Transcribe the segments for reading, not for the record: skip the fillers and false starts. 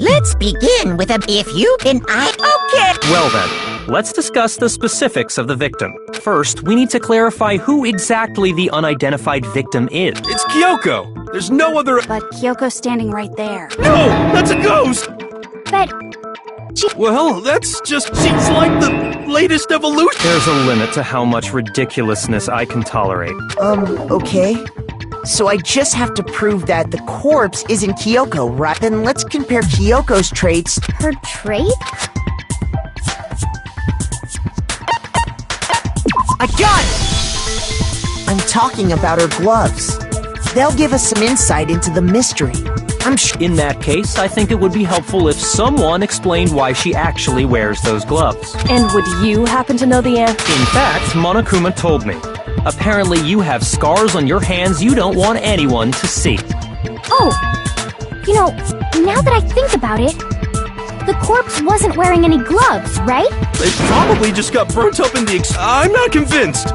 Let's begin with a if you can okay. Well then, let's discuss the specifics of the victim. First, we need to clarify who exactly the unidentified victim is. It's Kyoko! There's no other— But Kyoko's standing right there. No! That's a ghost! But Well, that's just— she's like the latest evolution! There's a limit to how much ridiculousness I can tolerate. Okay. So I just have to prove that the corpse isn't Kyoko, right? Then let's compare Kyoko's traits. her trait? I got it! I'm talking about her gloves. They'll give us some insight into the mystery. I'm sure. In that case, I think it would be helpful if someone explained why she actually wears those gloves. And would you happen to know the answer? In fact, Monokuma told me. Apparently you have scars on your hands you don't want anyone to see. Oh! You know, now that I think about it, the corpse wasn't wearing any gloves, right? They probably just got burnt up in the I'm not convinced!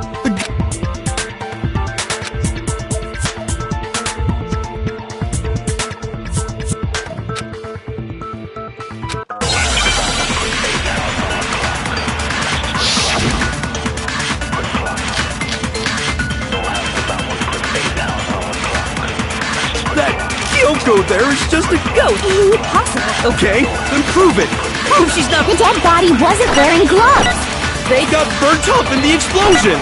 Kyoko there is just a ghost! Impossible. Okay, then prove it! Prove she's not— The dead body wasn't wearing gloves! They got burnt up in the explosion!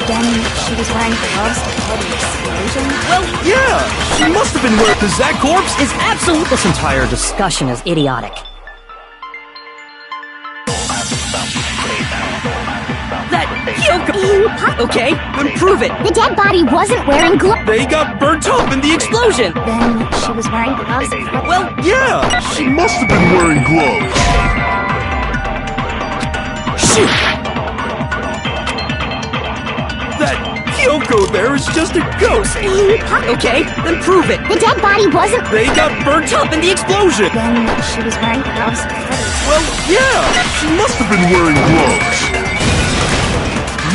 Then she was wearing gloves before the explosion? Well, yeah! She must have been wearing— Cause that corpse is absolute— This entire discussion is idiotic. That Kyoko! Okay, then prove it! The dead body wasn't wearing gloves! They got burnt up in the explosion! Then she was wearing gloves before— Well, yeah! She must have been wearing gloves. Shoot! That Kyoko there is just a ghost! Okay, then prove it! The dead body wasn't— They got burnt up in the explosion! Then she was wearing gloves before the— Well, yeah! She must have been wearing gloves.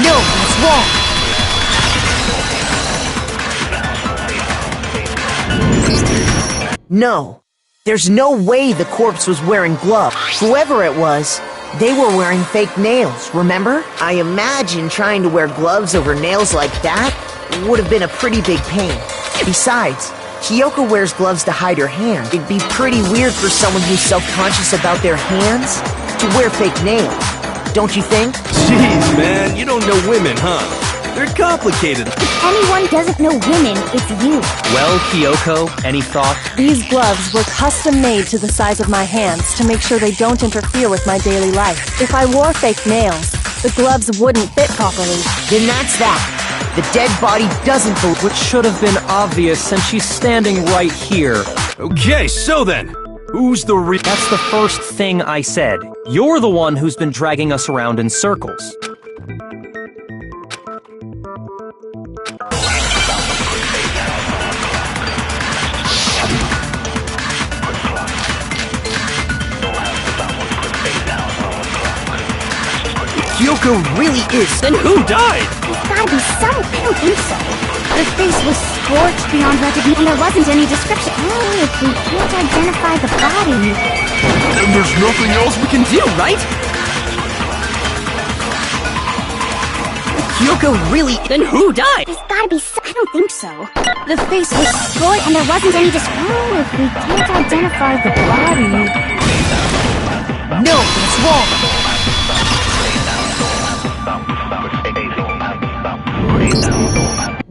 No, that's wrong. No. There's no way the corpse was wearing gloves. Whoever it was, they were wearing fake nails, remember? I imagine trying to wear gloves over nails like that would have been a pretty big pain. Besides, Kyoko wears gloves to hide her hand. It'd be pretty weird for someone who's self-conscious about their hands to wear fake nails. Don't you think? Jeez, man, you don't know women, huh? They're complicated. If anyone doesn't know women, it's you. Well, Kyoko, any thought? These gloves were custom made to the size of my hands to make sure they don't interfere with my daily life. If I wore fake nails, the gloves wouldn't fit properly. Then that's that. The dead body doesn't belong. Which should have been obvious since she's standing right here. Okay, so then, who's the That's the first thing I said. You're the one who's been dragging us around in circles. Kyoko really is. Then who died? There's gotta be some— I don't think so. The face was scorched beyond recognition. There wasn't any description. Oh, if we can't identify the body. And there's nothing else we can Do, right? Kyoko really— Then who died? There's gotta be some— I don't think so. The face was scorched and there wasn't any description. Oh, if we can't identify the body. No, that's wrong.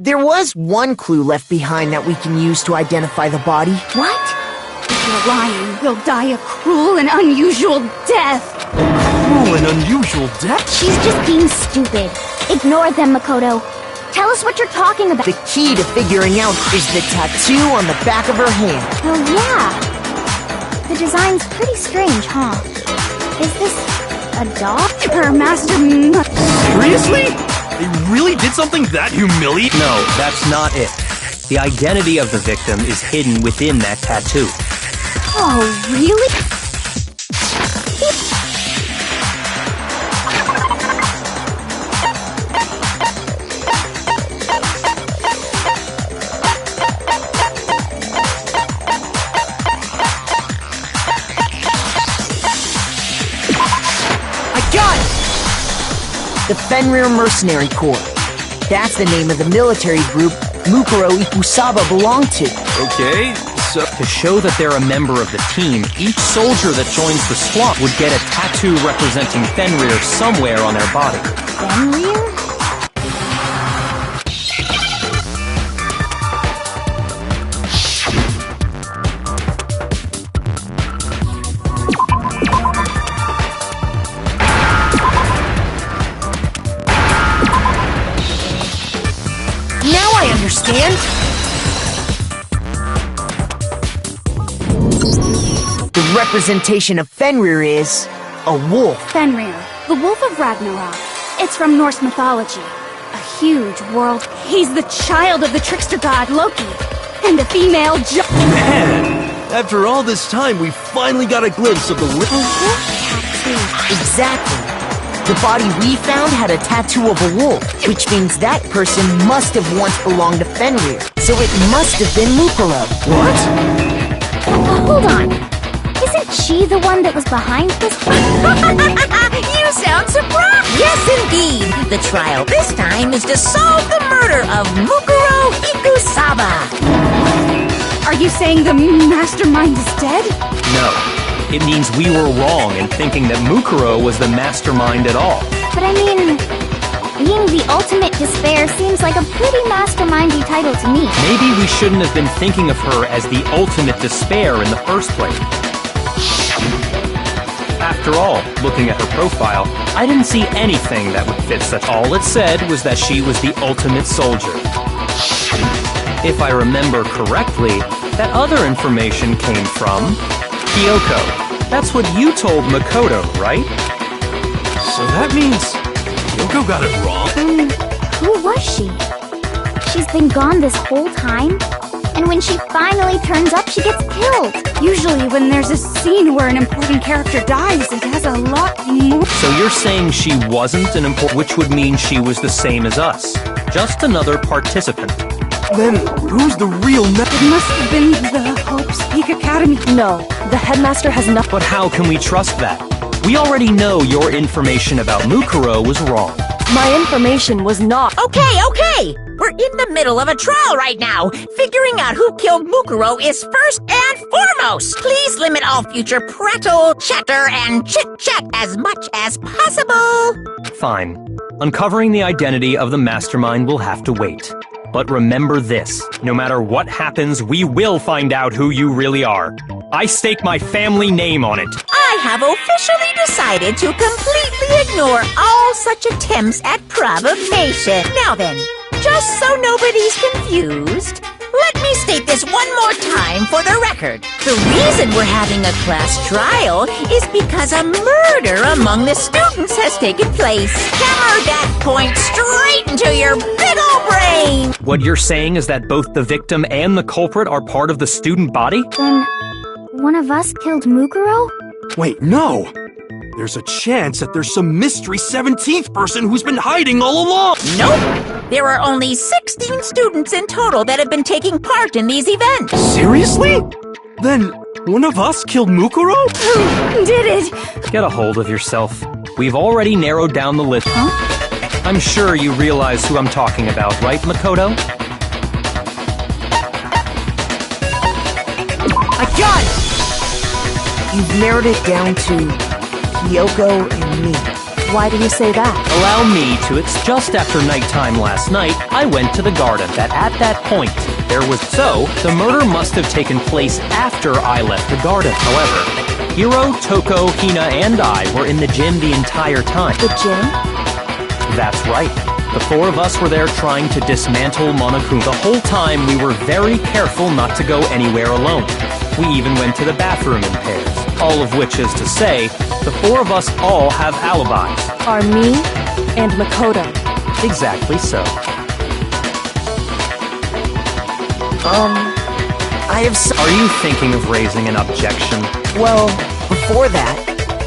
There was one clue left behind that we can use to identify the body. What? If you're lying, we'll die a cruel and unusual death. Cruel and unusual death? She's just being stupid. Ignore them, Makoto. Tell us what you're talking about. The key to figuring out is the tattoo on the back of her hand. Oh, yeah. The design's pretty strange, huh? Is this a dog? Her master Seriously? They really did something that humiliating? No, that's not it. The identity of the victim is hidden within that tattoo. Oh, really? The Fenrir Mercenary Corps. That's the name of the military group Mukuro Ikusaba belonged to. Okay, so... To show that they're a member of the team, each soldier that joins the squad would get a tattoo representing Fenrir somewhere on their body. Fenrir? Now I understand. The representation of Fenrir is a wolf. Fenrir, the Wolf of Ragnarok. It's from Norse mythology. A huge world. He's the child of the trickster god Loki. And a female Man! After all this time, we finally got a glimpse of the A wolf tattoo. Exactly. The body we found had a tattoo of a wolf, which means that person must have once belonged to Fenrir. So it must have been Mukuro. What? Hold on. Isn't she the one that was behind this? You sound surprised! Yes, indeed! The trial this time is to solve the murder of Mukuro Ikusaba! Are you saying the mastermind is dead? No. It means we were wrong in thinking that Mukuro was the mastermind at all. But I mean, being the ultimate despair seems like a pretty mastermindy title to me. Maybe we shouldn't have been thinking of her as the ultimate despair in the first place. After all, looking at her profile, I didn't see anything that would fit such. All it said was that she was the ultimate soldier. If I remember correctly, that other information came from Kyoko. That's what you told Makoto, right? So that means Kyoko got it wrong? Who was she? She's been gone this whole time? And when she finally turns up, she gets killed. Usually when there's a scene where an important character dies, it has a lot more. So you're saying she wasn't an important, which would mean she was the same as us. Just another participant. Then who's the real It must have been the Hope's Peak Academy. No, the headmaster has nothing. But how can we trust that? We already know your information about Mukuro was wrong. My information was not. Okay! We're in the middle of a trial right now. Figuring out who killed Mukuro is first and foremost. Please limit all future prattle, chatter, and chit-chat as much as possible. Fine. Uncovering the identity of the mastermind will have to wait. But remember this, no matter what happens, we will find out who you really are. I stake my family name on it. I have officially decided to completely ignore all such attempts at provocation. Now then, just so nobody's confused, let me state this one more time for the record. The reason we're having a class trial is because a murder among the students has taken place. Hammer that point straight into your big ol' brain! What you're saying is that both the victim and the culprit are part of the student body? Then, one of us killed Mukuro? Wait, no! There's a chance that there's some mystery 17th person who's been hiding all along! Nope! There are only 16 students in total that have been taking part in these events. Seriously? Then one of us killed Mukuro? Who did it? Get a hold of yourself. We've already narrowed down the list. Huh? I'm sure you realize who I'm talking about, right, Makoto? I got it! You've narrowed it down to Kyoko and me. Why do you say that? Allow me to. It's just after nighttime last night, I went to the garden. That at that point, there was. So, the murder must have taken place after I left the garden. However, Hiro, Toko, Hina, and I were in the gym the entire time. The gym? That's right. The four of us were there trying to dismantle Monokuma. The whole time, we were very careful not to go anywhere alone. We even went to the bathroom in pairs. All of which is to say, the four of us all have alibis. Are me and Makoto. Exactly so. I have some... Are you thinking of raising an objection? Well, before that,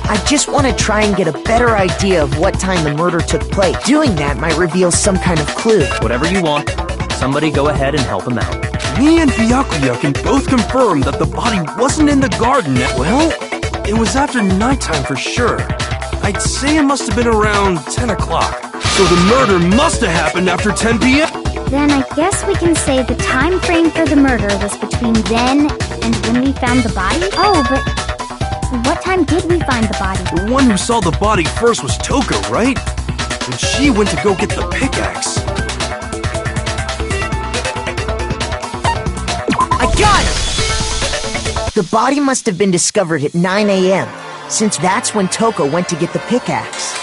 I just want to try and get a better idea of what time the murder took place. Doing that might reveal some kind of clue. Whatever you want. Somebody go ahead and help him out. Me and Byakuya can both confirm that the body wasn't in the garden at... Well, it was after nighttime for sure. I'd say it must have been around 10 o'clock. So the murder must have happened after 10 p.m. Then I guess we can say the time frame for the murder was between then and when we found the body? Oh, but what time did we find the body? The one who saw the body first was Toko, right? And she went to go get the pickaxe. I got it! The body must have been discovered at 9 a.m., since that's when Toko went to get the pickaxe.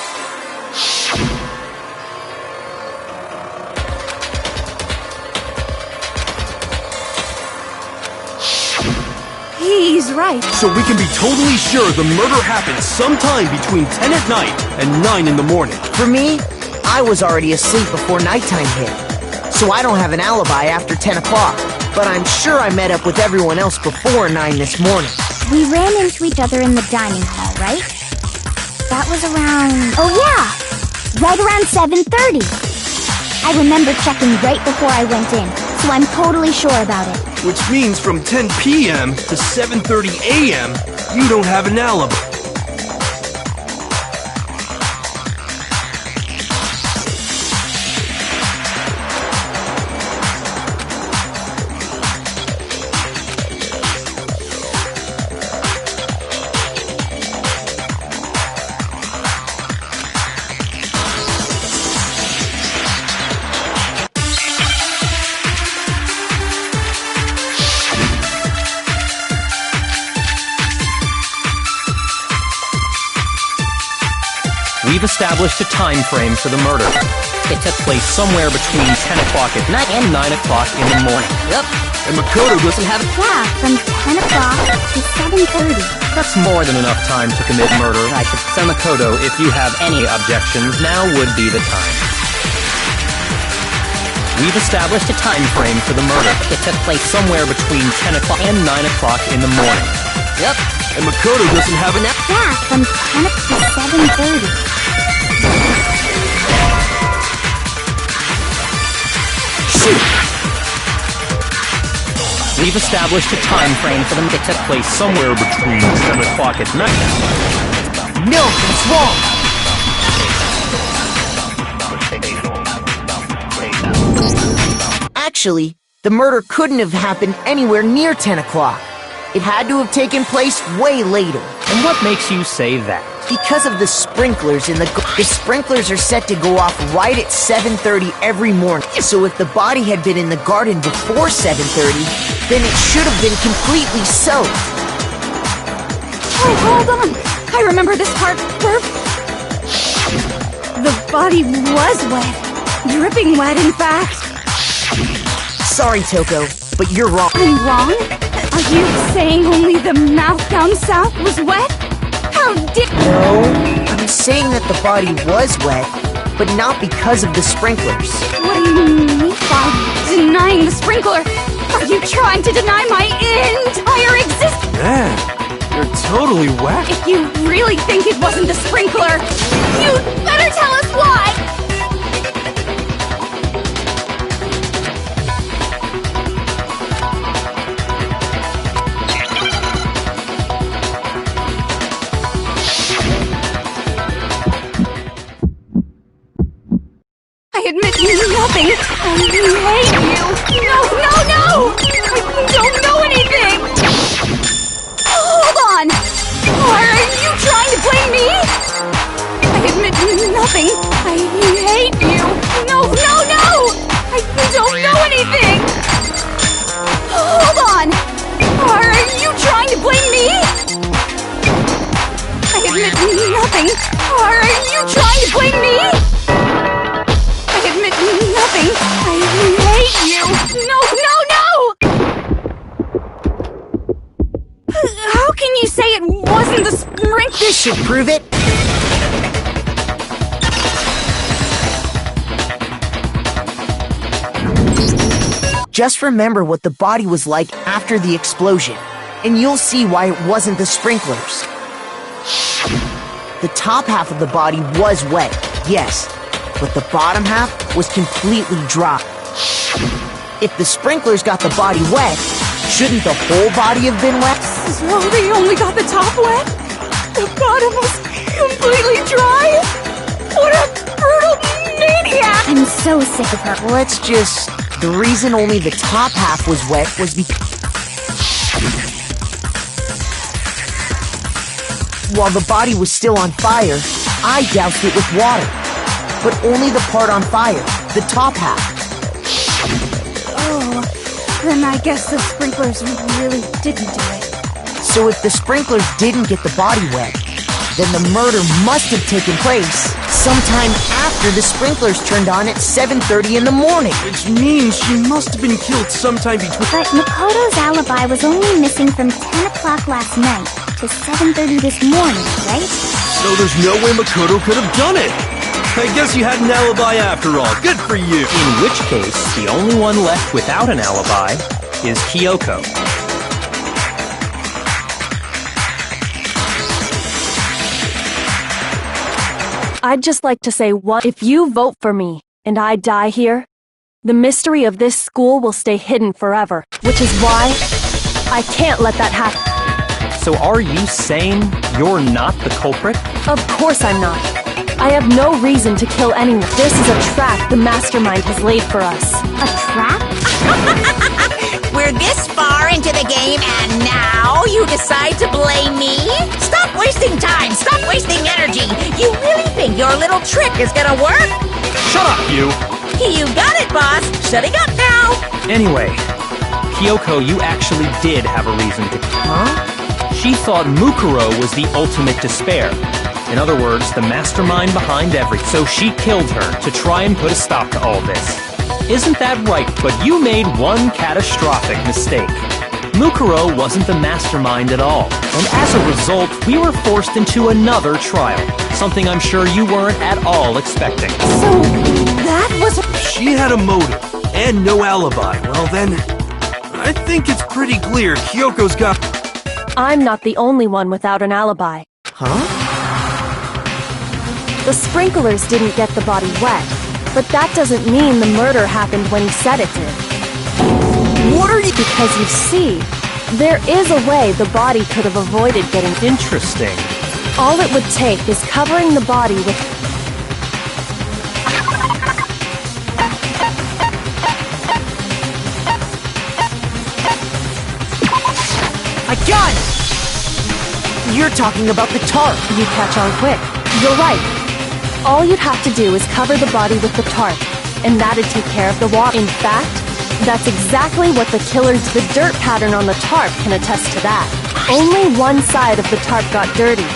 He's right. So we can be totally sure the murder happened sometime between 10 at night and 9 in the morning. For me, I was already asleep before nighttime hit, so I don't have an alibi after 10 o'clock. But I'm sure I met up with everyone else before 9 this morning. We ran into each other in the dining hall, right? That was around... Oh yeah! Right around 7:30. I remember checking right before I went in, so I'm totally sure about it. Which means from 10 p.m. to 7:30 a.m., you don't have an alibi. We've established a time frame for the murder. It took place somewhere between 10 o'clock at night and 9 o'clock in the morning. Yep. And Makoto doesn't have... Yeah, from 10 o'clock to 7:30. That's more than enough time to commit murder. So Makoto, if you have any objections, now would be the time. We've established a time frame for the murder. It took place somewhere between 10 o'clock and 9 o'clock in the morning. Yep. And Makoto doesn't have an... Yeah, from 10 to 7:30. We've established a time frame for them. It took place somewhere between 7 o'clock at night. No, that's wrong! Actually, the murder couldn't have happened anywhere near 10 o'clock. It had to have taken place way later. And what makes you say that? Because of the sprinklers in the sprinklers are set to go off right at 7:30 every morning. So if the body had been in the garden before 7:30, then it should have been completely soaked. Oh, hold on. I remember this part perfect. The body was wet. Dripping wet, in fact. Sorry, Toko, but you're wrong. I'm wrong? Are you saying only the mouth down south was wet? How did... No, I'm saying that the body was wet, but not because of the sprinklers. What do you mean by denying the sprinkler? Are you trying to deny my entire existence? Man, you're totally wet. If you really think it wasn't the sprinkler, you'd better tell us why! I admit nothing. I hate you. No, no, no! I don't know anything! Hold on! Are you trying to blame me? I admit admit nothing. Are you trying to blame me? I admit nothing. I hate you. No, no, no! How can you say it wasn't the sprinkler? This should prove it. Just remember what the body was like after the explosion, and you'll see why it wasn't the sprinklers. The top half of the body was wet, yes, but the bottom half was completely dry. If the sprinklers got the body wet, shouldn't the whole body have been wet? So they only got the top wet? The bottom was completely dry? What a brutal maniac! I'm so sick of her. Let's just... The reason only the top half was wet was because... While the body was still on fire, I doused it with water. But only the part on fire, the top half. Oh, then I guess the sprinklers really didn't do it. So if the sprinklers didn't get the body wet, then the murder must have taken place sometime after the sprinklers turned on at 7:30 in the morning. Which means she must have been killed sometime between... But Makoto's alibi was only missing from 10 o'clock last night to 7:30 this morning, right? So there's no way Makoto could have done it! I guess you had an alibi after all. Good for you! In which case, the only one left without an alibi is Kyoko. I'd just like to say if you vote for me and I die here, the mystery of this school will stay hidden forever, which is why I can't let that happen. So are you saying you're not the culprit? Of course I'm not. I have no reason to kill anyone. This is a trap the mastermind has laid for us. A trap? We're this far into the game and now you decide to blame me? Stop wasting time! Stop wasting energy! You really think your little trick is gonna work? Shut up, you! You got it, boss! Shutting up now! Anyway, Kyoko, you actually did have a reason to... Huh? She thought Mukuro was the ultimate despair. In other words, the mastermind behind everything. So she killed her to try and put a stop to all this. Isn't that right? But you made one catastrophic mistake. Mukuro wasn't the mastermind at all. And as a result, we were forced into another trial. Something I'm sure you weren't at all expecting. So, that was... She had a motive, and no alibi. Well then, I think it's pretty clear Kyoko's got... I'm not the only one without an alibi. Huh? The sprinklers didn't get the body wet, but that doesn't mean the murder happened when he said it did. What are you... Because you see, there is a way the body could have avoided getting... Interesting. All it would take is covering the body with... I got it! You're talking about the tarp. You catch on quick. You're right. All you'd have to do is cover the body with the tarp, and that'd take care of the water. In fact, that's exactly what the dirt pattern on the tarp can attest to that. Only one side of the tarp got dirty.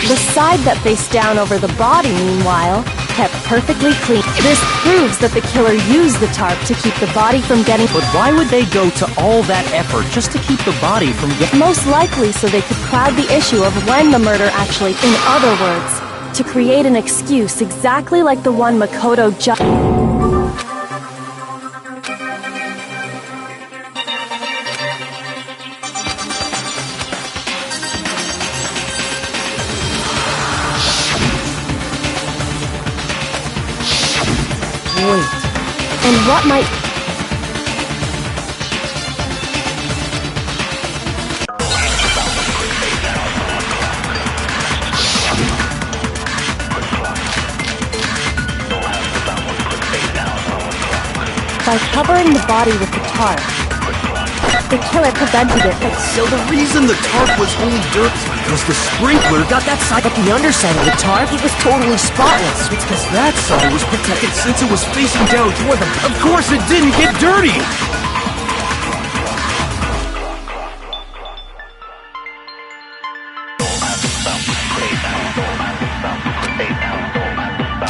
The side that faced down over the body, meanwhile, kept perfectly clean. This proves that the killer used the tarp to keep the body from getting... But why would they go to all that effort just to keep the body from getting... Most likely so they could crowd the issue of when the murder actually... In other words, to create an excuse exactly like the one Makoto just... Wait. And what might... By covering the body with the tarp, the killer prevented it. So the reason the tarp was only dirt is because the sprinkler got that side... But the underside of the tarp, it was totally spotless. It's because that side was protected since it was facing down toward them. Of course it didn't get dirty!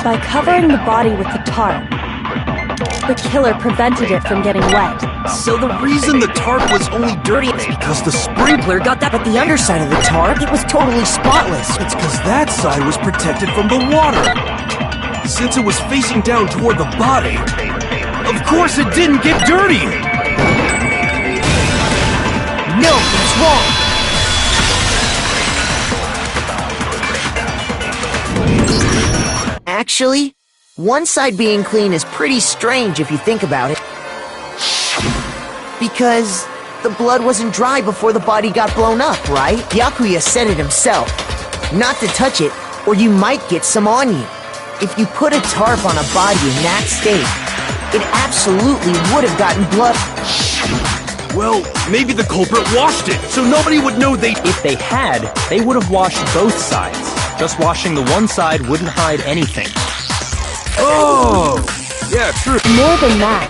By covering the body with the tarp, the killer prevented it from getting wet. So the reason the tarp was only dirty is because the sprinkler got that. But the underside of the tarp, it was totally spotless. It's because that side was protected from the water. Since it was facing down toward the body, of course it didn't get dirty. No, that's wrong. Actually, one side being clean is pretty strange if you think about it. Because the blood wasn't dry before the body got blown up, right? Yakuya said it himself. Not to touch it, or you might get some on you. If you put a tarp on a body in that state, it absolutely would have gotten blood. Well, maybe the culprit washed it, so nobody would know they... If they had, they would have washed both sides. Just washing the one side wouldn't hide anything. Oh! Yeah, true. More than that,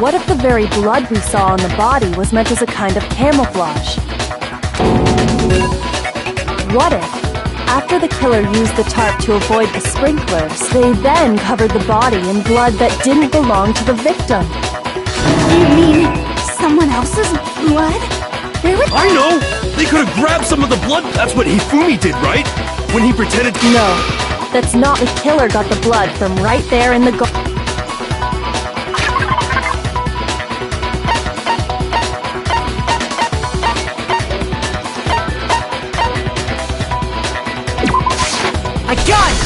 what if the very blood we saw on the body was meant as a kind of camouflage? What if, after the killer used the tarp to avoid the sprinklers, they then covered the body in blood that didn't belong to the victim? You mean someone else's blood? Where would... I know! They could have grabbed some of the blood. That's what Hifumi did, right? When he pretended... No, that's not. The killer got the blood from right there in the I got it!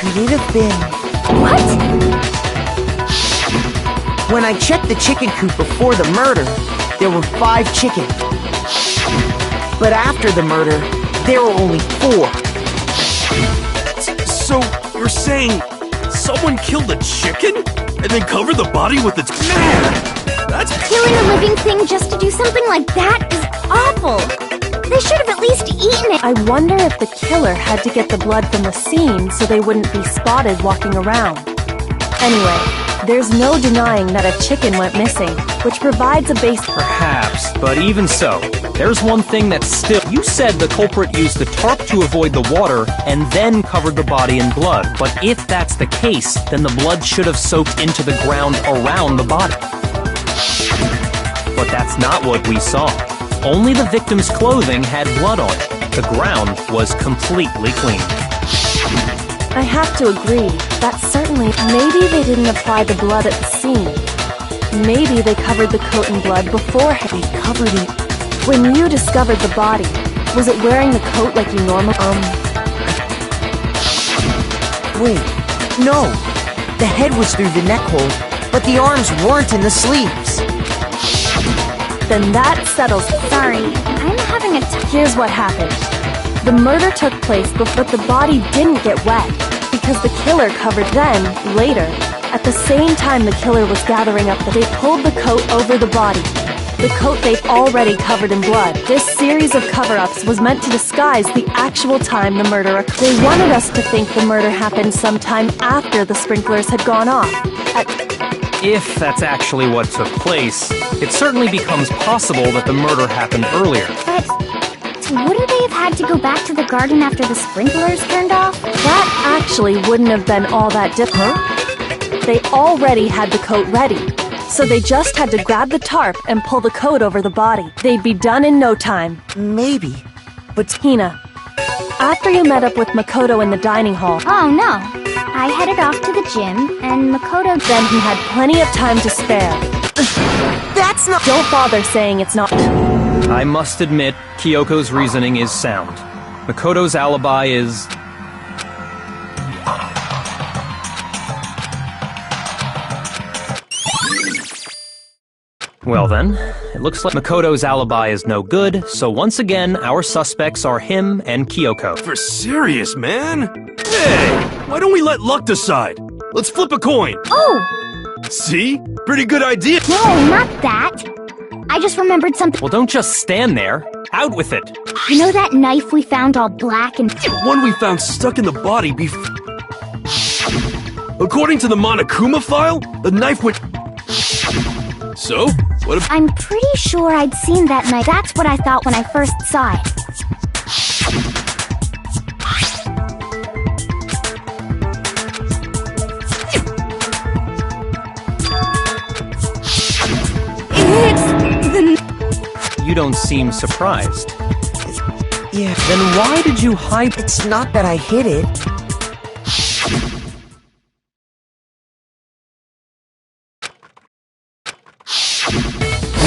Could it have been... What? When I checked the chicken coop before the murder, there were 5 chickens. But after the murder, there were only 4. So, you're saying someone killed a chicken? And then covered the body with its... Man! That's... Killing a living thing just to do something like that is awful. They should have at least eaten it. I wonder if the killer had to get the blood from the scene so they wouldn't be spotted walking around. Anyway, there's no denying that a chicken went missing, which provides a base... Perhaps, but even so, there's one thing that's still... You said the culprit used the tarp to avoid the water and then covered the body in blood. But if that's the case, then the blood should have soaked into the ground around the body. But that's not what we saw. Only the victim's clothing had blood on it. The ground was completely clean. I have to agree, that certainly... Maybe they didn't apply the blood at the scene. Maybe they covered the coat in blood beforehand. They covered it... When you discovered the body, was it wearing the coat like you normally... Wait, no. The head was through the neck hole, but the arms weren't in the sleeves. Then that settles... Sorry, I'm having a Here's what happened. The murder took place but the body didn't get wet, because the killer covered then, later, at the same time the killer was gathering up they pulled the coat over the body. The coat they'd already covered in blood. This series of cover-ups was meant to disguise the actual time the murder occurred. They wanted us to think the murder happened sometime after the sprinklers had gone off. If that's actually what took place, it certainly becomes possible that the murder happened earlier. But wouldn't they have had to go back to the garden after the sprinklers turned off? That actually wouldn't have been all that different. They already had the coat ready, so they just had to grab the tarp and pull the coat over the body. They'd be done in no time. Maybe. But Hina, after you met up with Makoto in the dining hall... Oh, no. I headed off to the gym, and Makoto... Then he had plenty of time to spare. that's not... Don't bother saying it's not... I must admit, Kyoko's reasoning is sound. Makoto's alibi is... Well then, it looks like Makoto's alibi is no good, so once again, our suspects are him and Kyoko. For serious, man? Hey, why don't we let luck decide? Let's flip a coin. Oh! See? Pretty good idea. No, not that. I just remembered something. Well, don't just stand there. Out with it. You know that knife we found all black and... The one we found stuck in the body According to the Monokuma file, the knife went... So? What if... I'm pretty sure I'd seen that knife. That's what I thought when I first saw it. You don't seem surprised. Yeah, Then why did you hide? it's not that I hid it.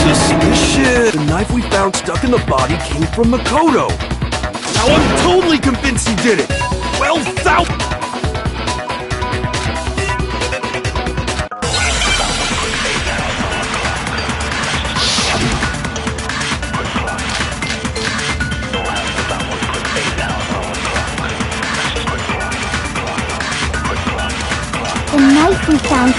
Suspicious! The knife we found stuck in the body came from Makoto. Now I'm totally convinced he did it. Well, thou... The knife we found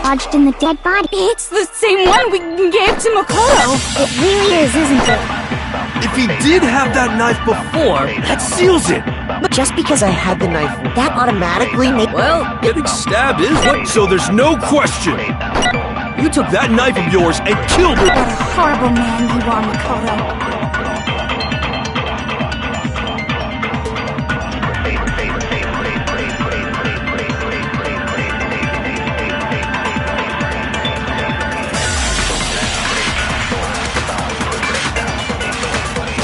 lodged in the dead body. It's the same one we gave to Makoto. It really is, isn't it? If he did have that knife before, that seals it. But just because I had the knife, that automatically made... Well, getting stabbed is what, so there's no question. You took that knife of yours and killed her. What a horrible man you are, Makoto.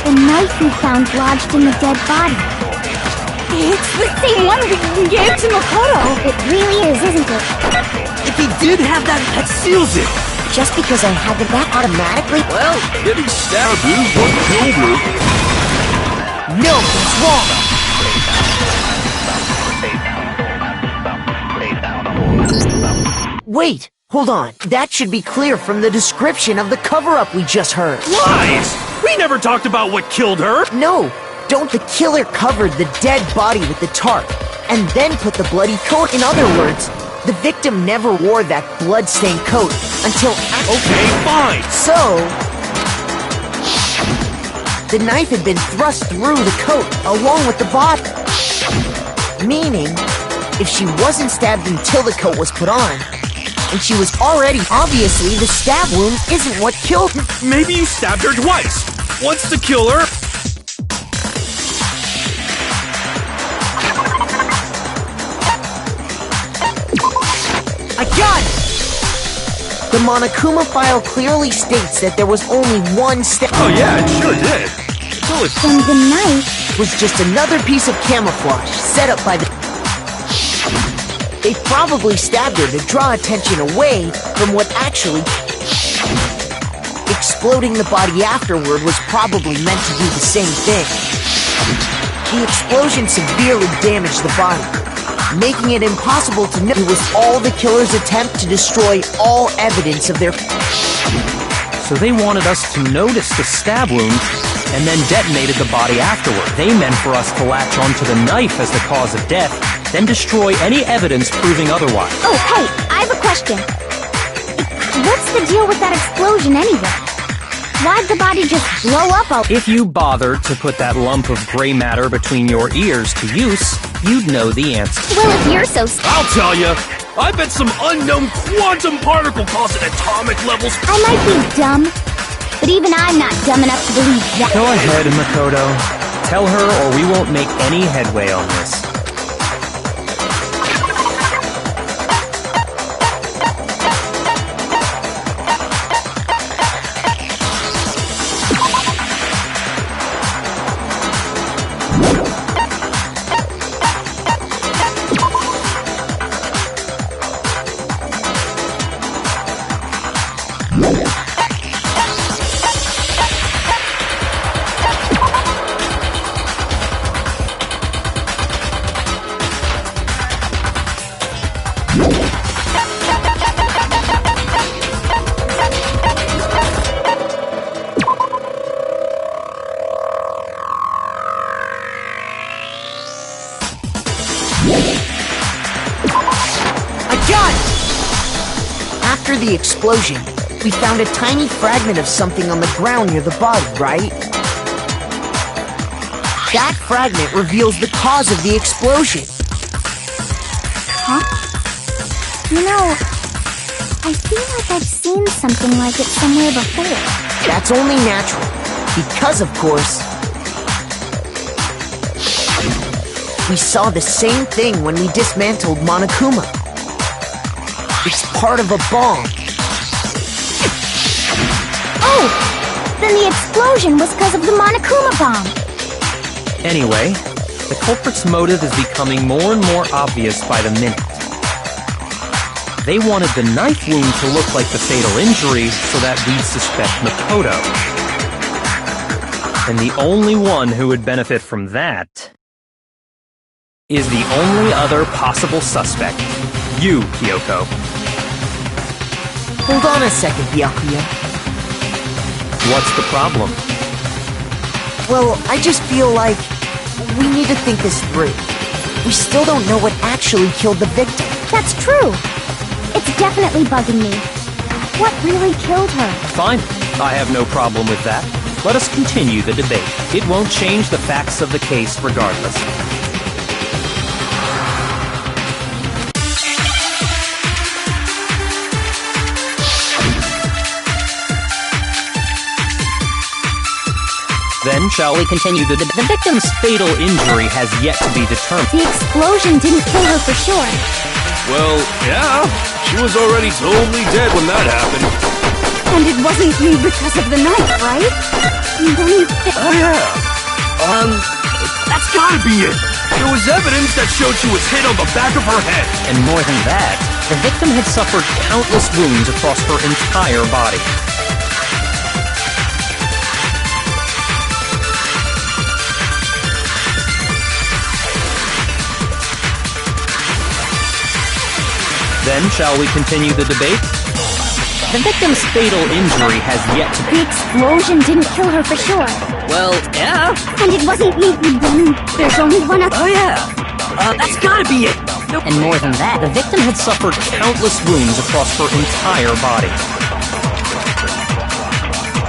The knife we found lodged in the dead body. It's the same one we gave to Makoto. It really is, isn't it? If he did have that, that seals it. Just because I had the that automatically... Well, getting stabbed is what killed her. No, that's wrong! Wait, hold on. That should be clear from the description of the cover-up we just heard. Lies! We never talked about what killed her. No, don't. The killer covered the dead body with the tarp and then put the bloody coat. In other words, the victim never wore that blood-stained coat until Okay, fine. So, the knife had been thrust through the coat along with the body. Meaning, if she wasn't stabbed until the coat was put on, and she was already... Obviously, the stab wound isn't what killed her. Maybe you stabbed her twice. Once to kill her. I got it! The Monokuma file clearly states that there was only one stab. Oh yeah, it sure did. Until it And the knife... Was just another piece of camouflage set up by the... They probably stabbed her to draw attention away from what actually... Exploding the body afterward was probably meant to do the same thing. The explosion severely damaged the body, making it impossible to know it was all the killer's attempt to destroy all evidence of their... So they wanted us to notice the stab wound and then detonated the body afterward. They meant for us to latch onto the knife as the cause of death, then destroy any evidence proving otherwise. Oh, hey, I have a question. What's the deal with that explosion anyway? Why'd the body just blow up all... If you bothered to put that lump of gray matter between your ears to use, you'd know the answer. Well, if you're so... I'll tell you. I bet some unknown quantum particle caused at atomic levels. I might be dumb, but even I'm not dumb enough to believe that. Go ahead, Makoto. Tell her or we won't make any headway on this. After the explosion, we found a tiny fragment of something on the ground near the body, right? That fragment reveals the cause of the explosion. Huh? You know, I feel like I've seen something like it somewhere before. That's only natural. Because, of course, we saw the same thing when we dismantled Monokuma. It's part of a bomb. Oh! Then the explosion was because of the Monokuma bomb. Anyway, the culprit's motive is becoming more and more obvious by the minute. They wanted the knife wound to look like the fatal injury so that we'd suspect Makoto. And the only one who would benefit from that is the only other possible suspect. You, Kyoko. Hold on a second, Byakuya. What's the problem? Well, I just feel like we need to think this through. We still don't know what actually killed the victim. That's true. It's definitely bugging me. What really killed her? Fine. I have no problem with that. Let us continue the debate. It won't change the facts of the case regardless. Then shall we continue the debate? The victim's fatal injury has yet to be determined. The explosion didn't kill her for sure. Well, yeah. She was already totally dead when that happened. And it wasn't me because of the knife, right? Oh, yeah. That's gotta be it. There was evidence that showed she was hit on the back of her head. And more than that, the victim had suffered countless wounds across her entire body. Then shall we continue the debate? The victim's fatal injury has yet to be... The explosion didn't kill her for sure. Well, yeah. And it wasn't me. There's only one other... Oh, yeah. That's gotta be it. And more than that, the victim had suffered countless wounds across her entire body.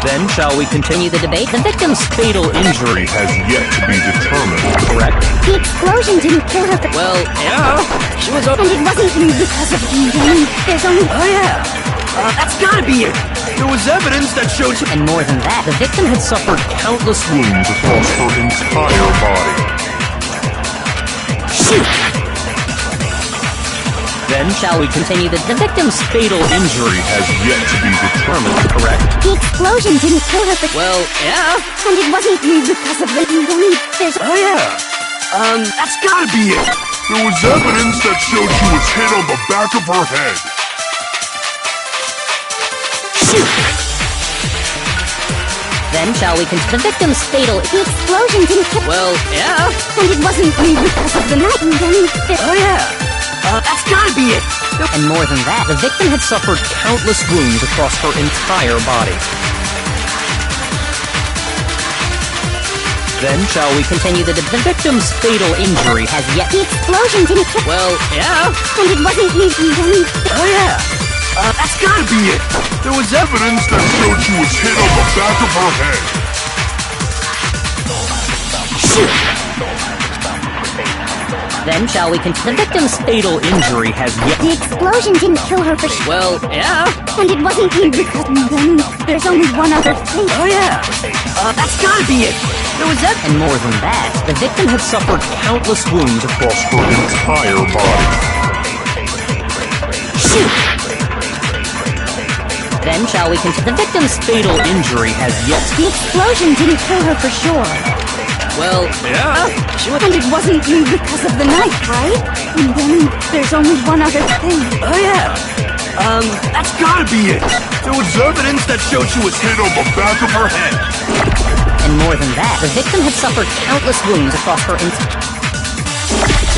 Then shall we continue the debate? The victim's fatal injury Has yet to be determined. correct? The explosion didn't kill her for... Well, yeah. She was... And it wasn't me because of... There's only... Oh, yeah. That's gotta be it. There was evidence that showed she... And more than that, the victim had suffered countless wounds Across her entire body. Shoot! Then shall we continue the victim's fatal injury Has yet to be determined. correct? The explosion didn't kill her for... Well, yeah. And it wasn't me because of the... There's... Oh, yeah. That's gotta be it. There was evidence that showed she was hit on the back of her head. Shoot! Then shall we continue the victim's fatal... The explosion didn't kill... Well, yeah. And it wasn't me because of the knife. Oh, yeah. That's gotta be it. And more than that, the victim had suffered countless wounds across her entire body. Then shall we continue the victim's fatal injury has yet... The explosion didn't kill... Well, yeah. And it wasn't me. Oh, yeah. That's gotta be it. There was evidence that showed she was hit on the back of her head. Shoot! Then shall we continue the victim's fatal injury has yet... The explosion didn't kill her for sure. Well, yeah. And it wasn't me because... There's only one other thing. Oh, yeah. That's gotta be it. There was that... And more than that, the victim had suffered countless wounds across Her entire body. Shoot! Then shall we continue... The victim's fatal injury has yet... The explosion didn't kill her for sure. Well, yeah. And it wasn't me because of the knife, right? And there's only one other thing. Oh, yeah. That's gotta be it. There was evidence that showed she was hit on the back of her head. And more than that, the victim had suffered countless wounds across her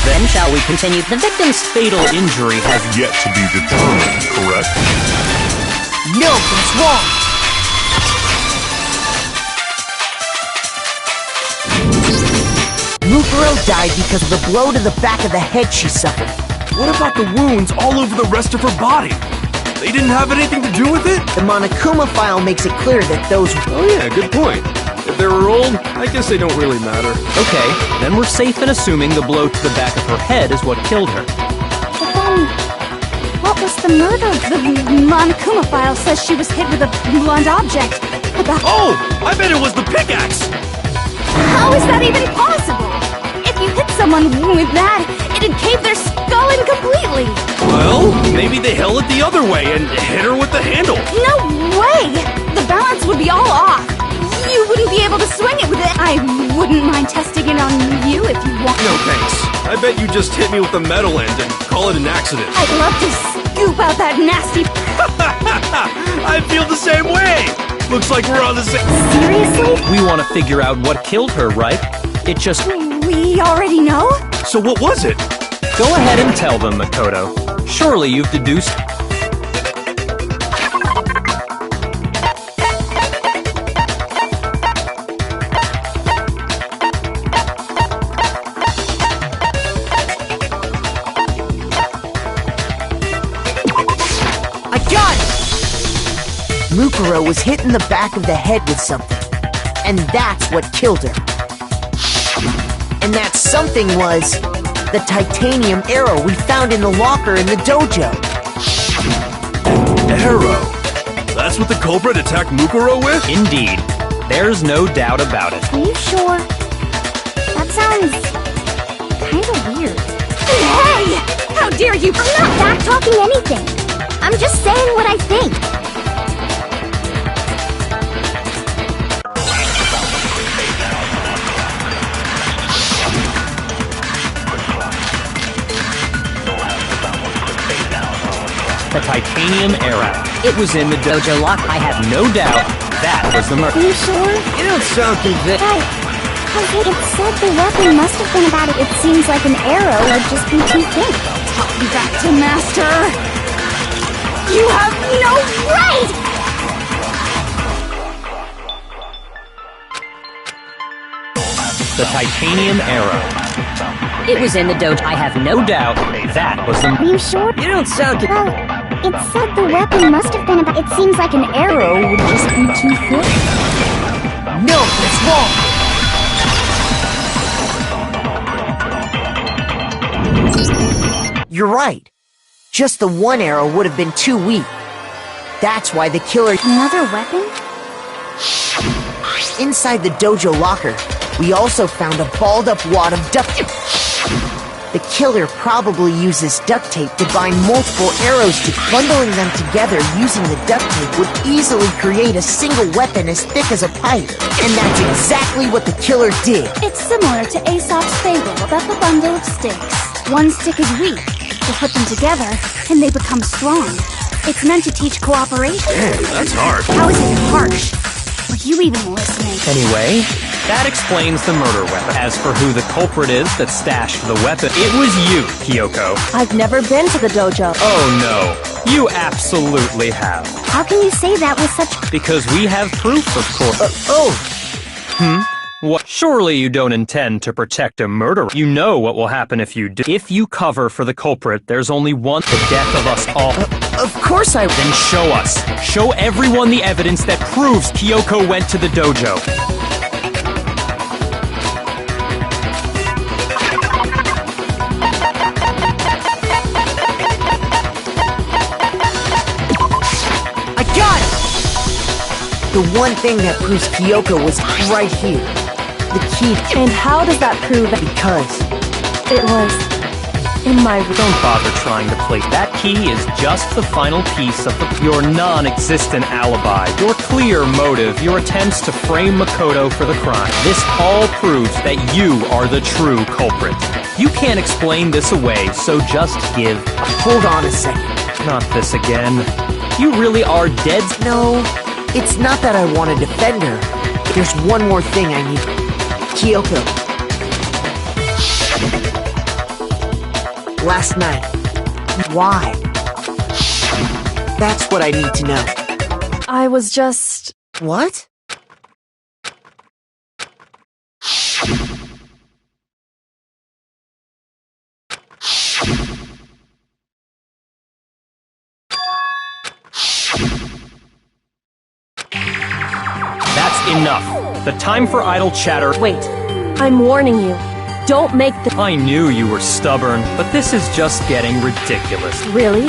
Then shall we continue... The victim's fatal injury has... Yet to be determined, correct? No, that's wrong. Mukuro died because of the blow to the back of the head she suffered. What about the wounds all over the rest of her body? They didn't have anything to do with it? The Monokuma file makes it clear that those... Oh yeah, good point. If they were old, I guess they don't really matter. Okay, then we're safe in assuming the blow to the back of her head is what killed her. But then... What was the murder? The Monokuma file says she was hit with a blunt object. Oh! I bet it was the pickaxe! How is that even possible? If you hit someone with that, it'd cave their skull in completely. Well, maybe they held it the other way and hit her with the handle. No way! The balance would be all off. You wouldn't be able to swing it with it. I wouldn't mind testing it on you if you want. No thanks. I bet you just hit me with the metal end and call it an accident. I'd love to scoop out that nasty... I feel the same way! Looks like we're on the same... Seriously? We want to figure out what killed her, right? It just... We already know? So what was it? Go ahead and tell them, Makoto. Surely you've deduced... Mukuro was hit in the back of the head with something, and that's what killed her. And that something was the titanium arrow we found in the locker in the dojo. Arrow? That's what the culprit attacked Mukuro with? Indeed. There's no doubt about it. Are you sure? That sounds... kinda weird. Hey! How dare you! I'm not back-talking anything. I'm just saying what I think. The titanium arrow. It was in the dojo lock. I have no doubt that was the murder. Are you sure? You don't sound convinced. It said the weapon must have been about it. It seems like an arrow would just be too thin. Talk me back to Master! You have no right! The titanium arrow. It was in the dojo. I have no doubt that was the... Are you sure? You don't sound Well, it said the weapon must have been about... It seems like an arrow would just be too thin. No, that's wrong! You're right. Just the one arrow would have been too weak. That's why the killer... Another weapon? Inside the dojo locker, we also found a balled-up wad of duct tape. The killer probably uses duct tape to bind multiple arrows to bundling them together using the duct tape would easily create a single weapon as thick as a pipe. And that's exactly what the killer did. It's similar to Aesop's fable about the bundle of sticks. One stick is weak. You put them together, and they become strong. It's meant to teach cooperation. Dang, that's hard. How is it harsh? Were you even listening? Anyway, that explains the murder weapon. As for who the culprit is that stashed the weapon, it was you, Kyoko. I've never been to the dojo. Oh no, you absolutely have. How can you say that with such... Because we have proof, of course. What? Surely you don't intend to protect a murderer. You know what will happen if you do. If you cover for the culprit, there's only one, the death of us all. Of course I... Then show us. Show everyone the evidence that proves Kyoko went to the dojo. I got it! The one thing that proves Kyoko was right here. The key. And how does that prove that Because it was in my room? Don't bother trying to play. That key is just the final piece of your non-existent alibi, your clear motive, your attempts to frame Makoto for the crime. This all proves that you are the true culprit. You can't explain this away, so just give. hold on a second. Not this again. You really are dead. No, it's not that I want to defend her. There's one more thing I need. Kyoko. Last night. Why? That's what I need to know. I was just... What? That's enough. The time for idle chatter. Wait, I'm warning you. Don't make the... I knew you were stubborn, but this is just getting ridiculous. Really?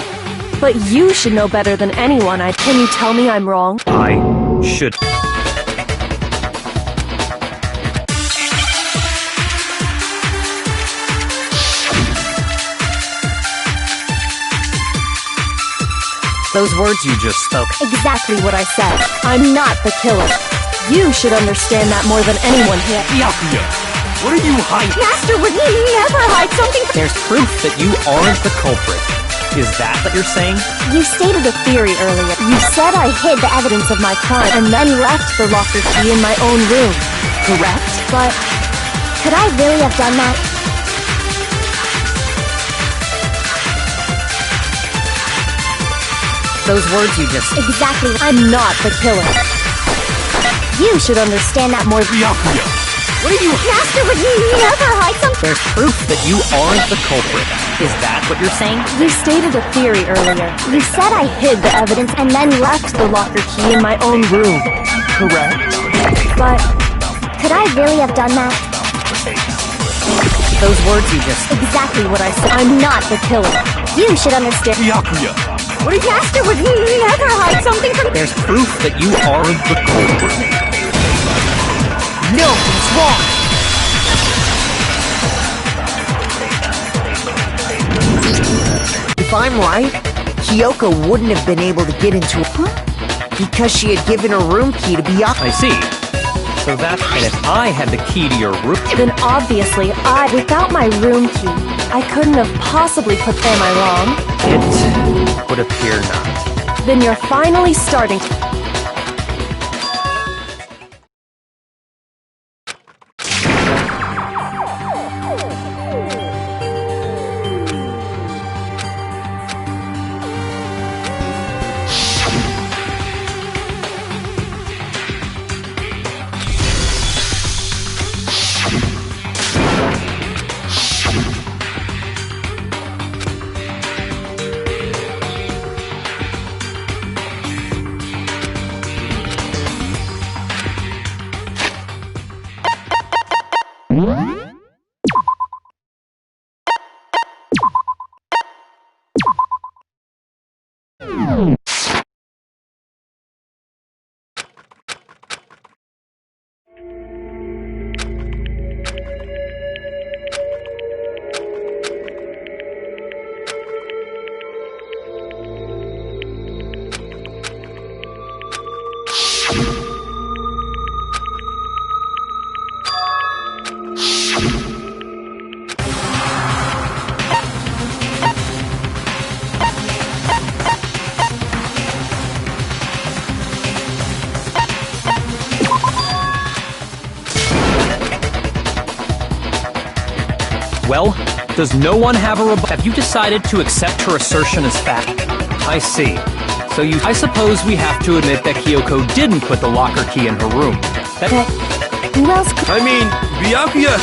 But you should know better than anyone. Can you tell me I'm wrong? I should. Those words you just spoke. Exactly what I said. I'm not the killer. You should understand that more than anyone here. Byakuya, what are you hiding? Master would never hide something. There's proof that you aren't the culprit. Is that what you're saying? You stated a theory earlier. You said I hid the evidence of my crime and then left the locker key in my own room. Correct? But Could I really have done that? Those words you just... exactly, I'm not the killer. You should understand that more. Byakuya, what are you Master would never hide something. There's proof that you aren't the culprit. Is that what you're saying? You stated a theory earlier. You said I hid the evidence and then left the locker key in my own room. Correct? But Could I really have done that? Those words you just... exactly what I said. I'm not the killer. You should understand. Byakuya, What if Master would never hide something from... There's proof that you aren't the culprit. No, he's wrong. If I'm right, Kyoko wouldn't have been able to get into because she had given her room key to Byakuya. I see. So that's... And if I had the key to your room... Then obviously without my room key, I couldn't have possibly put... Am I wrong? It would appear not. Then you're finally starting to... Well, does no one have a Have you decided to accept her assertion as fact? I see. So I suppose we have to admit that Kyoko didn't put the locker key in her room. Who else could... I mean, Byakuya,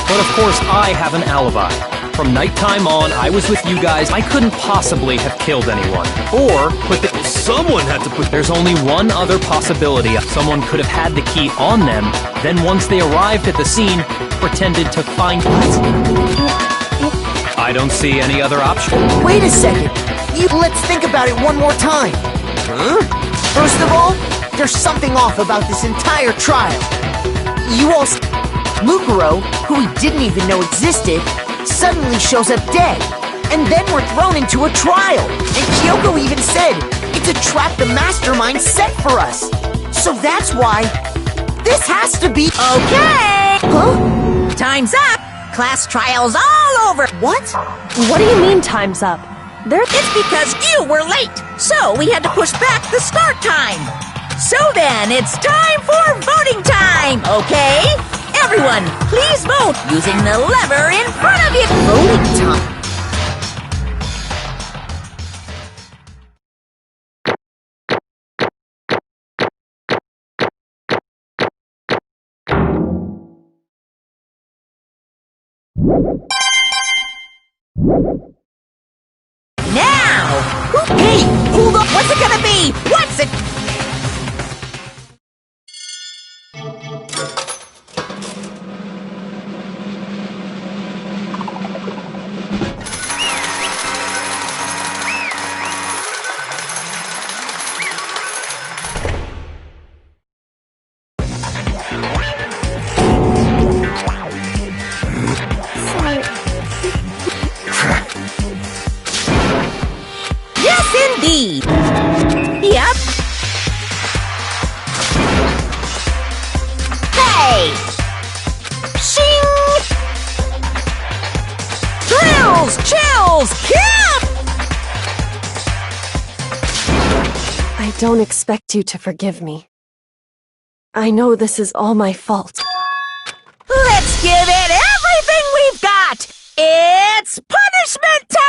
But of course, I have an alibi. From nighttime on, I was with you guys. I couldn't possibly have killed anyone. Or put the... someone had to put... There's only one other possibility. Someone could have had the key on them, then once they arrived at the scene, pretended to find it. I don't see any other option. Wait a second. Let's think about it one more time. Huh? First of all, there's something off about this entire trial. You all... Mukuro, who we didn't even know existed, suddenly shows up dead. And then we're thrown into a trial. And Kyoko even said, it's a trap the mastermind set for us. So that's why... this has to be... Okay! Huh? Time's up! Class trial's all over! What? What do you mean time's up? It's because you were late, so we had to push back the start time. So then, it's time for voting time, okay? Everyone, please vote using the lever in front of you. Voting time. Now! Hey, hold up! What's it gonna be? What's it? E. Yep. Hey! Shing! Thrills! Chills! Camp! I don't expect you to forgive me. I know this is all my fault. Let's give it everything we've got! It's punishment time!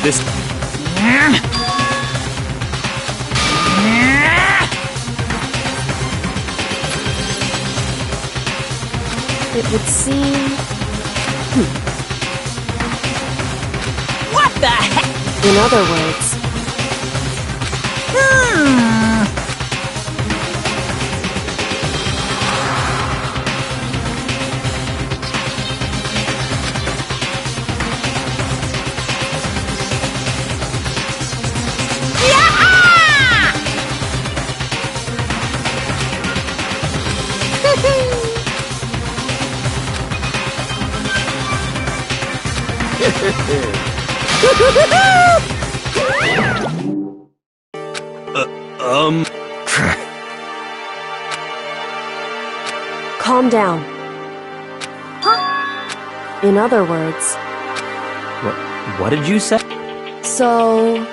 This... It would seem... What the heck? In other words, calm down. In other words, What did you say? so...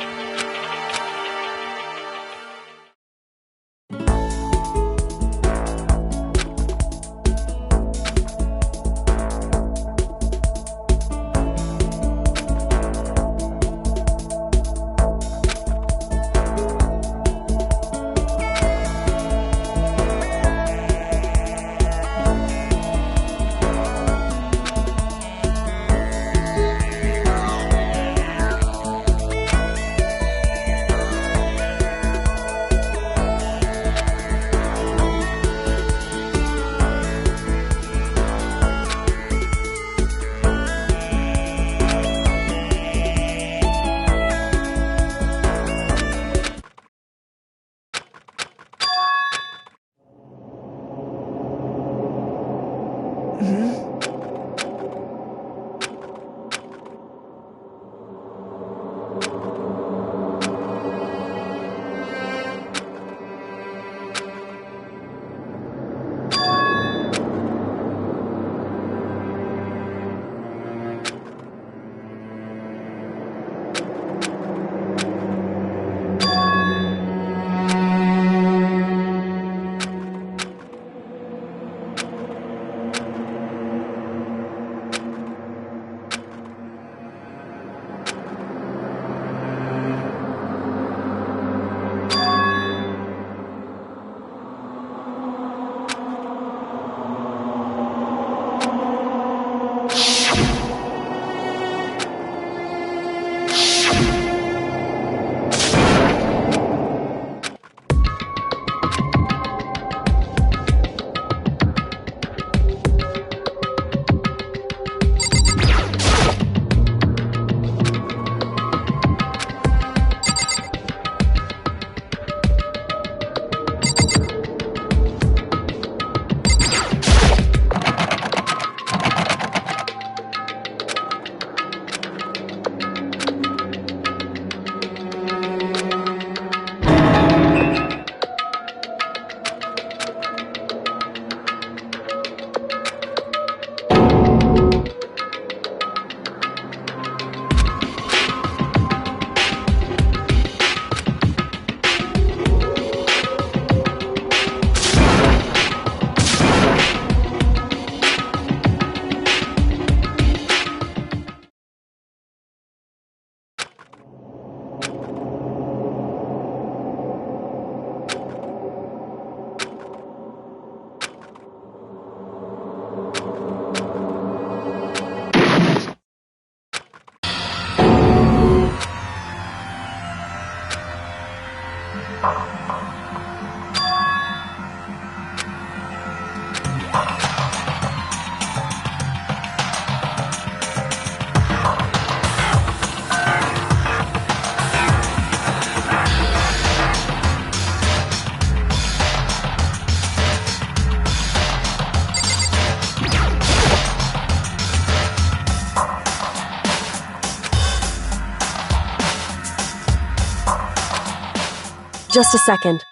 Just a second.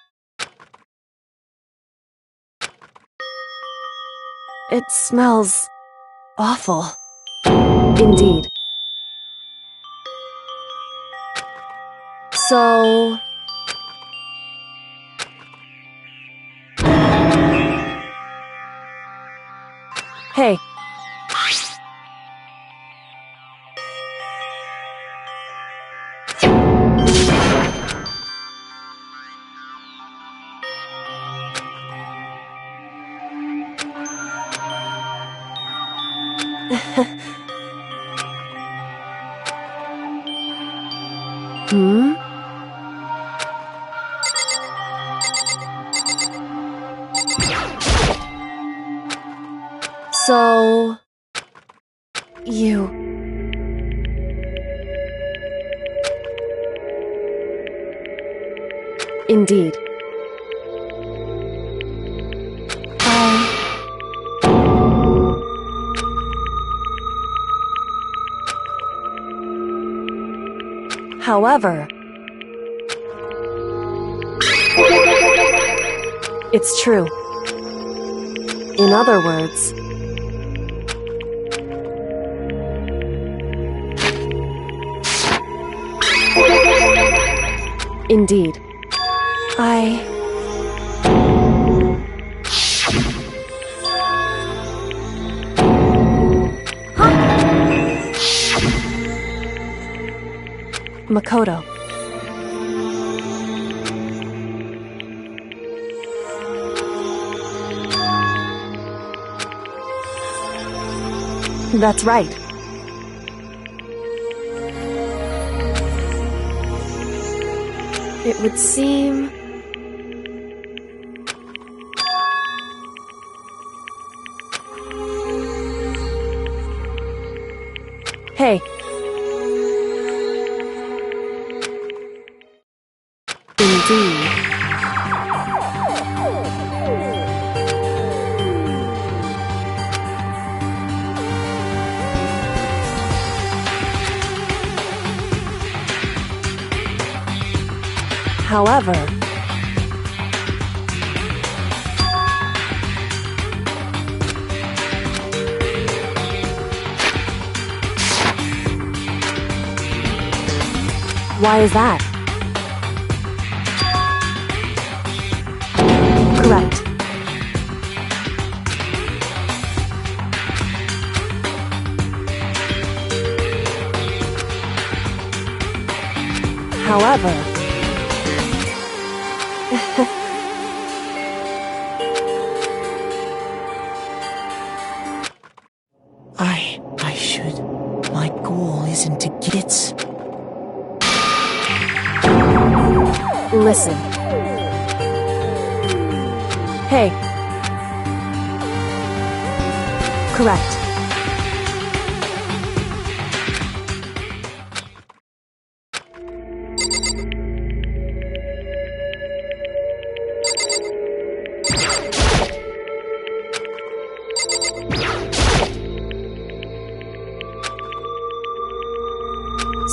It smells awful. Indeed. So... Hey. Hmm? So... You... Indeed. However... It's true. In other words... Indeed. Makoto. That's right. It would seem... Hey. Indeed. However... Why is that? Correct. However... I should. My goal isn't to get it. Listen. Hey. Correct.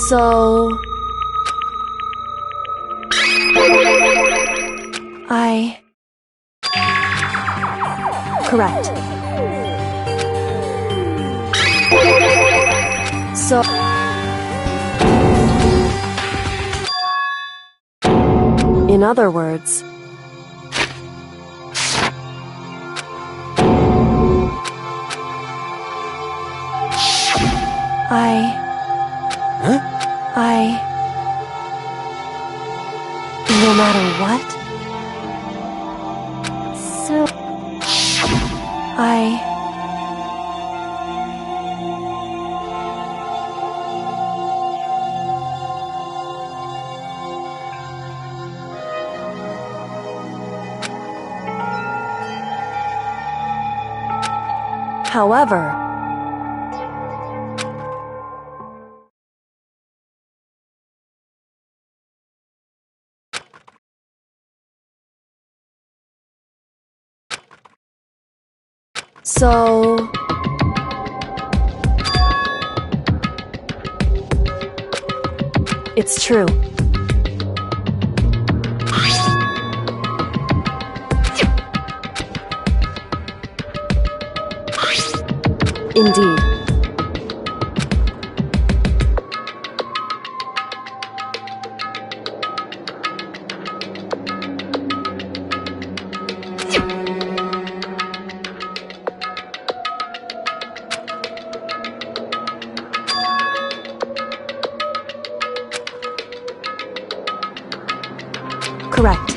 So... Correct. So... In other words... No matter what? So... However... So... It's true. Indeed. Correct.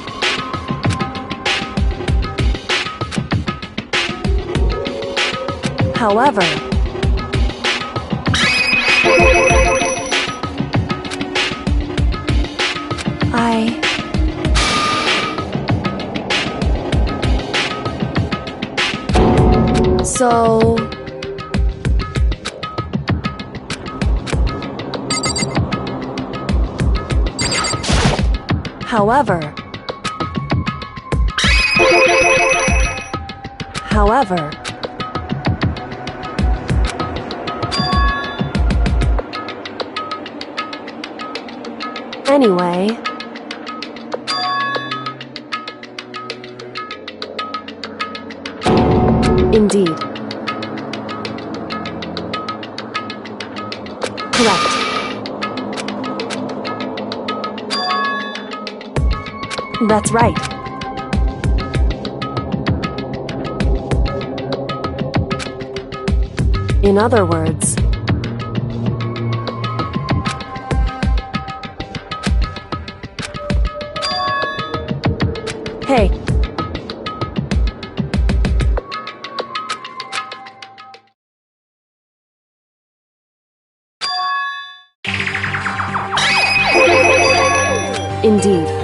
However, So... However... Anyway... Indeed. Correct. That's right. In other words... Hey. Indeed.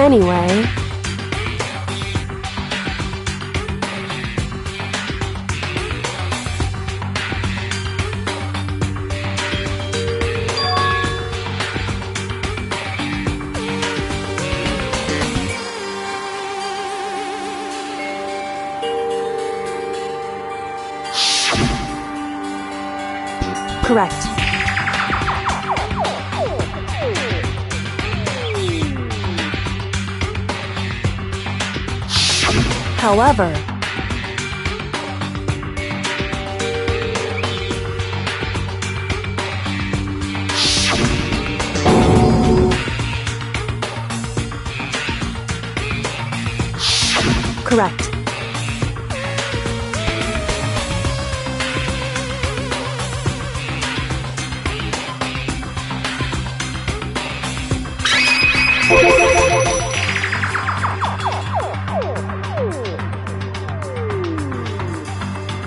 Anyway... Correct. However... Correct.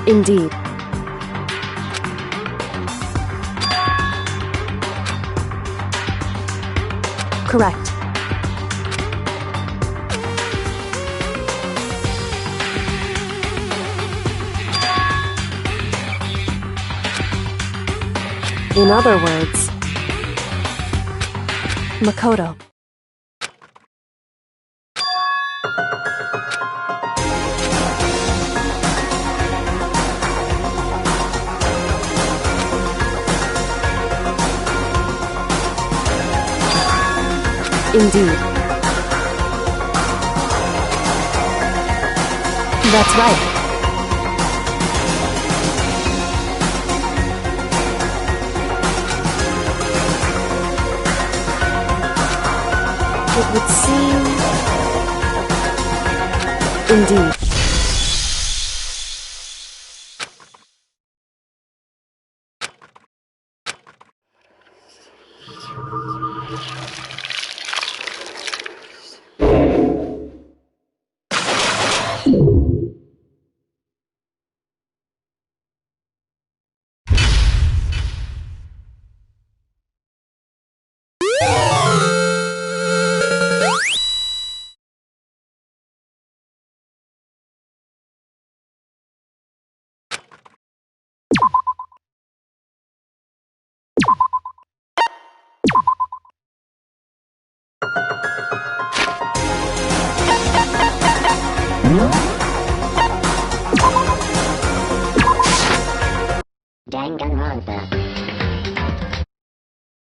Indeed. Correct. In other words, Makoto. Indeed. That's right. It would seem... Indeed. Danganronpa.